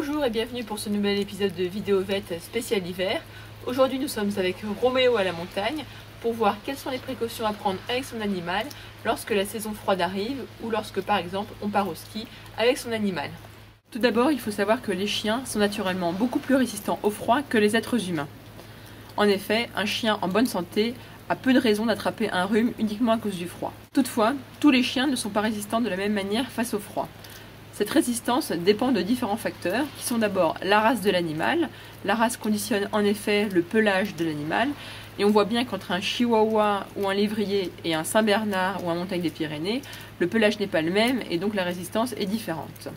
Bonjour et bienvenue pour ce nouvel épisode de Vidéo Vet spécial hiver. Aujourd'hui nous sommes avec Roméo à la montagne pour voir quelles sont les précautions à prendre avec son animal lorsque la saison froide arrive ou lorsque par exemple on part au ski avec son animal. Tout d'abord, il faut savoir que les chiens sont naturellement beaucoup plus résistants au froid que les êtres humains. En effet, un chien en bonne santé a peu de raisons d'attraper un rhume uniquement à cause du froid. Toutefois, tous les chiens ne sont pas résistants de la même manière face au froid. Cette résistance dépend de différents facteurs qui sont d'abord la race de l'animal. La race conditionne en effet le pelage de l'animal et on voit bien qu'entre un chihuahua ou un lévrier et un saint-bernard ou un montagne des Pyrénées, le pelage n'est pas le même et donc la résistance est différente.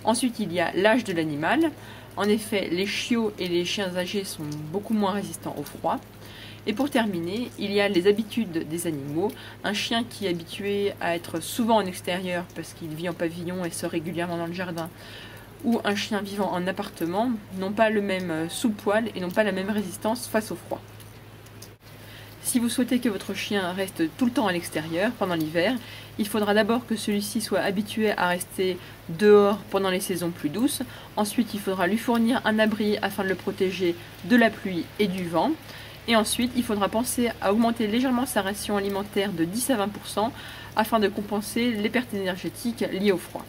Ensuite, il y a l'âge de l'animal. En effet, les chiots et les chiens âgés sont beaucoup moins résistants au froid. Et pour terminer, il y a les habitudes des animaux. Un chien qui est habitué à être souvent en extérieur parce qu'il vit en pavillon et sort régulièrement dans le jardin, ou un chien vivant en appartement, n'ont pas le même sous-poil et n'ont pas la même résistance face au froid. Si vous souhaitez que votre chien reste tout le temps à l'extérieur pendant l'hiver, il faudra d'abord que celui-ci soit habitué à rester dehors pendant les saisons plus douces. Ensuite, il faudra lui fournir un abri afin de le protéger de la pluie et du vent. Et ensuite, il faudra penser à augmenter légèrement sa ration alimentaire de 10 à 20% afin de compenser les pertes énergétiques liées au froid.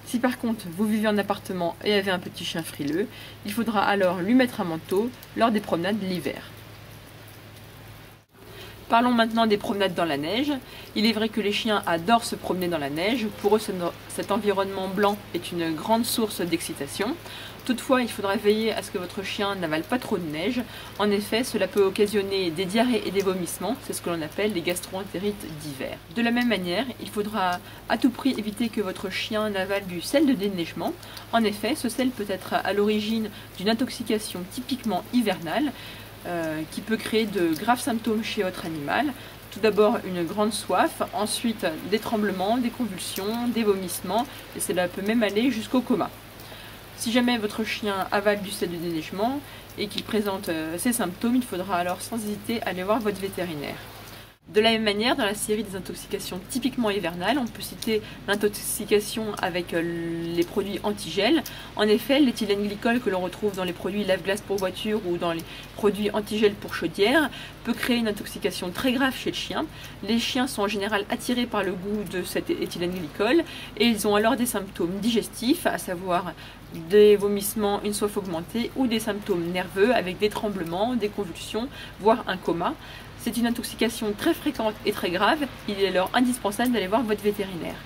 Si par contre vous vivez en appartement et avez un petit chien frileux, il faudra alors lui mettre un manteau lors des promenades l'hiver. Parlons maintenant des promenades dans la neige. Il est vrai que les chiens adorent se promener dans la neige. Pour eux, cet environnement blanc est une grande source d'excitation. Toutefois, il faudra veiller à ce que votre chien n'avale pas trop de neige. En effet, cela peut occasionner des diarrhées et des vomissements. C'est ce que l'on appelle les gastro-entérites d'hiver. De la même manière, il faudra à tout prix éviter que votre chien n'avale du sel de déneigement. En effet, ce sel peut être à l'origine d'une intoxication typiquement hivernale, qui peut créer de graves symptômes chez votre animal. Tout d'abord une grande soif, ensuite des tremblements, des convulsions, des vomissements, et cela peut même aller jusqu'au coma. Si jamais votre chien avale du sel de déneigement et qu'il présente ces symptômes, il faudra alors sans hésiter aller voir votre vétérinaire. De la même manière, dans la série des intoxications typiquement hivernales, on peut citer l'intoxication avec les produits antigel. En effet, l'éthylène glycol que l'on retrouve dans les produits lave-glace pour voiture ou dans les produits antigel pour chaudière peut créer une intoxication très grave chez le chien. Les chiens sont en général attirés par le goût de cet éthylène glycol et ils ont alors des symptômes digestifs, à savoir des vomissements, une soif augmentée ou des symptômes nerveux avec des tremblements, des convulsions, voire un coma. C'est une intoxication très fréquente et très grave, il est alors indispensable d'aller voir votre vétérinaire.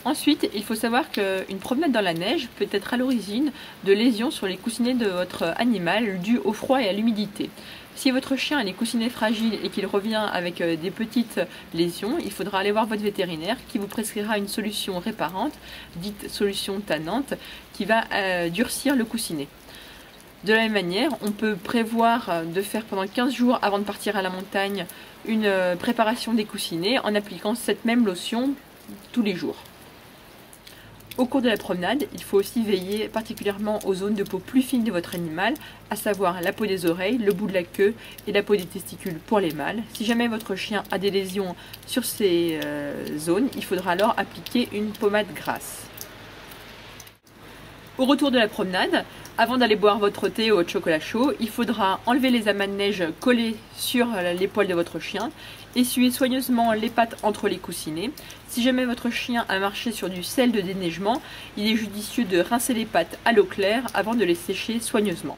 Ensuite, il faut savoir qu'une promenade dans la neige peut être à l'origine de lésions sur les coussinets de votre animal dues au froid et à l'humidité. Si votre chien a les coussinets fragiles et qu'il revient avec des petites lésions, il faudra aller voir votre vétérinaire qui vous prescrira une solution réparante, dite solution tannante, qui va durcir le coussinet. De la même manière, on peut prévoir de faire pendant 15 jours avant de partir à la montagne une préparation des coussinets en appliquant cette même lotion tous les jours. Au cours de la promenade, il faut aussi veiller particulièrement aux zones de peau plus fines de votre animal, à savoir la peau des oreilles, le bout de la queue et la peau des testicules pour les mâles. Si jamais votre chien a des lésions sur ces zones, il faudra alors appliquer une pommade grasse. Au retour de la promenade, avant d'aller boire votre thé ou votre chocolat chaud, il faudra enlever les amas de neige collés sur les poils de votre chien, essuyer soigneusement les pattes entre les coussinets. Si jamais votre chien a marché sur du sel de déneigement, il est judicieux de rincer les pattes à l'eau claire avant de les sécher soigneusement.